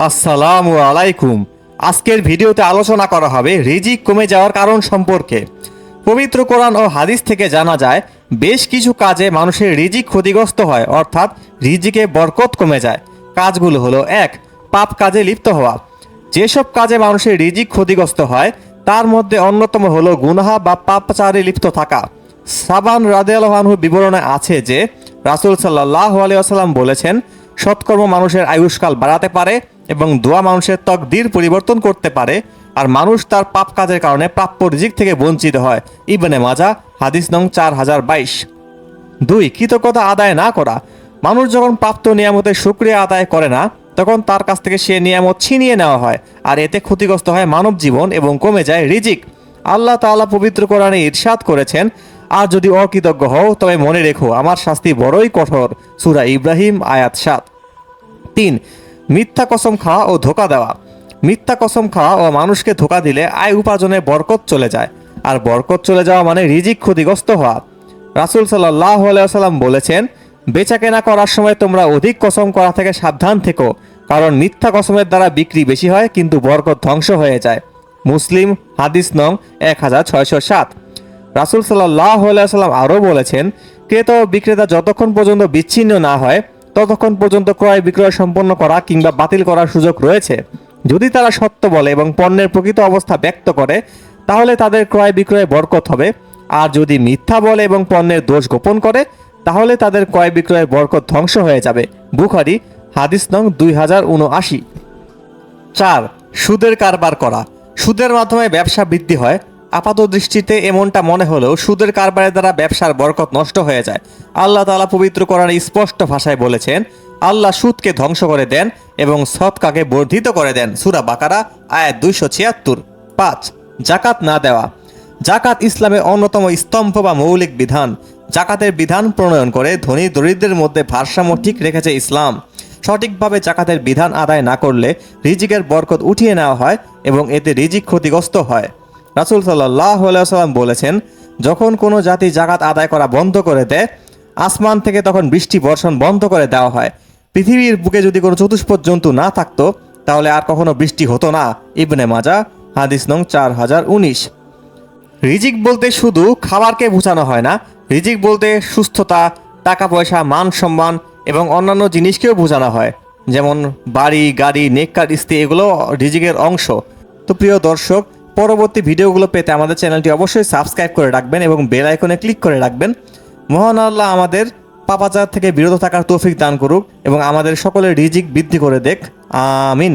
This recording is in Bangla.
আসসালামু আলাইকুম। আজকের ভিডিওতে আলোচনা করা হবে রিজিক কমে যাওয়ার কারণ সম্পর্কে। পবিত্র কোরআন ও হাদিস থেকে জানা যায় বেশ কিছু কাজে মানুষের রিজিক ক্ষতিগ্রস্ত হয়, অর্থাৎ রিজিকে বরকত কমে যায়। কাজগুলো হলো: ১. পাপ কাজে লিপ্ত হওয়া। যেসব কাজে মানুষের রিজিক ক্ষতিগ্রস্ত হয় তার মধ্যে অন্যতম হলো গুনাহ বা পাপাচারে লিপ্ত থাকা। সাবান রাদিয়াল্লাহু আনহু বিবরণে আছে যে রাসূল সাল্লাল্লাহু আলাইহি ওয়াসাল্লাম বলেছেন, সৎকর্ম মানুষের আয়ুষ্কাল বাড়াতে পারে এবং দোয়া মানুষের তকদির পরিবর্তন করতে পারে, আর মানুষ তার পাপ কাজের কারণে প্রাপ্য রিজিক থেকে বঞ্চিত হয়। ইবনে মাজাহ হাদিস নং 4022। ২. কৃতজ্ঞতা আদায় না করা। মানুষ যখন প্রাপ্ত নিয়ামতের শুকরিয়া আদায় করে না, তখন তার কাছ থেকে সে নিয়ামত ছিনিয়ে নেওয়া হয়, আর এতে ক্ষতিগ্রস্ত হয় মানব জীবন এবং কমে যায় রিজিক। আল্লাহ তাআলা পবিত্র কোরআনে ইরশাদ করেছেন, আর যদি অকৃতজ্ঞ হও তবে মনে রেখো আমার শাস্তি বড়ই কঠোর। সূরা ইব্রাহিম আয়াত ৭। ৩. মিথ্যা কসম খাওয়া ও ধোঁকা দেওয়া। মিথ্যা কসম খাওয়া ও মানুষকে ধোঁকা দিলে আয় উপার্জনে বরকত চলে যায়, আর বরকত চলে যাওয়া মানে রিজিক ক্ষতিগ্রস্ত হওয়া। রাসূল সাল্লাল্লাহু আলাইহি ওয়াসাল্লাম বলেছেন, বেচাকেনা করার সময় তোমরা অধিক কসম করা থেকে সাবধান থেকো, কারণ মিথ্যা কসমের দ্বারা বিক্রি বেশি হয় কিন্তু বরকত ধ্বংস হয়ে যায়। মুসলিম হাদিস নং 1607। রাসূল সাল্লাল্লাহু আলাইহি ওয়াসাল্লাম আরও বলেছেন, ক্রেতা ও বিক্রেতা যতক্ষণ পর্যন্ত বিচ্ছিন্ন না হয় ততক্ষণ পর্যন্ত ক্রয় বিক্রয় সম্পন্ন করা কিংবা বাতিল করার সুযোগ রয়েছে। যদি তারা সত্য বলে এবং পণ্যের প্রকৃত অবস্থা ব্যক্ত করে তাহলে তাদের ক্রয় বিক্রয়ে বরকত হবে, আর যদি মিথ্যা বলে এবং পণ্যের দোষ গোপন করে তাহলে তাদের ক্রয় বিক্রয়ের বরকত ধ্বংস হয়ে যাবে। বুখারী হাদিস নং 2079। ৪. সুদের কারবার করা। সুদের মাধ্যমে ব্যবসা বৃদ্ধি হয়। আপাত দৃষ্টিতে এমনটা মনে হলেও সুদের কারবারের দ্বারা ব্যবসার বরকত নষ্ট হয়ে যায়। আল্লাহ তাআলা পবিত্র কোরআনে স্পষ্ট ভাষায় বলেছেন, আল্লাহ সুদকে ধ্বংস করে দেন এবং সদকাকে বর্ধিত করে দেন। সূরা বাকারা আয়াত 276। ৫. জাকাত না দেওয়া। জাকাত ইসলামের অন্যতম স্তম্ভ বা মৌলিক বিধান। জাকাতের বিধান প্রণয়ন করে ধনী দরিদ্রের মধ্যে ভারসাম্য ঠিক রেখেছে ইসলাম। সঠিকভাবে জাকাতের বিধান আদায় না করলে রিজিকের বরকত উঠিয়ে নেওয়া হয় এবং এতে রিজিক ক্ষতিগ্রস্ত হয়। রাসূল সাল্লাল্লাহু আলাইহি ওয়াসাল্লাম বলেছেন, যখন কোনো জাতি জাকাত আদায় করা বন্ধ করে দেয় আসমান থেকে তখন বৃষ্টি বর্ষণ বন্ধ করে দেওয়া হয়। পৃথিবীর বুকে যদি কোনো চতুষ্পদ জন্তু না থাকতো তাহলে আর কখনো বৃষ্টি হতো না। ইবনে মাজাহ হাদিস নং 4019। রিজিক বলতে শুধু খাবারকে বোঝানো হয় না, রিজিক বলতে সুস্থতা, টাকা পয়সা, মান সম্মান এবং অন্যান্য জিনিসকেও বোঝানো হয়, যেমন বাড়ি, গাড়ি, নেককার, স্ত্রী, এগুলো রিজিকের অংশ। তো প্রিয় দর্শক, পরবর্তী ভিডিওগুলো পেতে আমাদের চ্যানেলটি অবশ্যই সাবস্ক্রাইব করে রাখবেন এবং বেল আইকনে ক্লিক করে রাখবেন। মহান আল্লাহ আমাদের পাপাচার থেকে বিরত থাকার তৌফিক দান করুক এবং আমাদের সকলের রিজিক বৃদ্ধি করে দেখ। আমিন।